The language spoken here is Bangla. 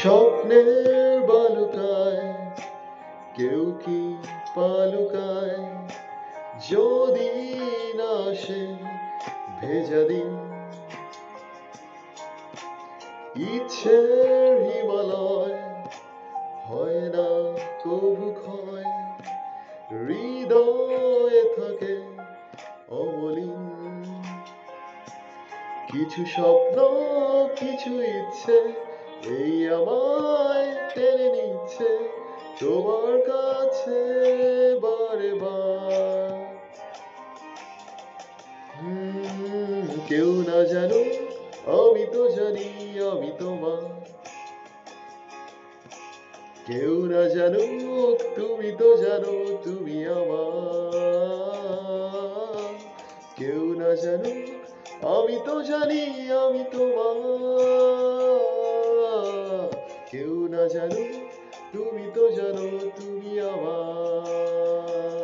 স্বপ্নের বালুকায় কেউ কি পালুকায় যদি না আসে ভেজা দিন, ইচ্ছের হিমালয় হয় না কবু ক্ষয়, হৃদয়ে থাকে অমলিন। কিছু স্বপ্ন কিছু ইচ্ছে এই আমায় টেনে নিচ্ছে তোমার কাছে বারে বার। কেউ না জানো আমি তো জানি আমি তোমার, কেউ না জানুক তুমি তো জানো তুমি আমার। কেউ না জানুক আমি তো জানি আমি তোমার, কেউ না জানুক তুমি তো জানো তুমি আমার।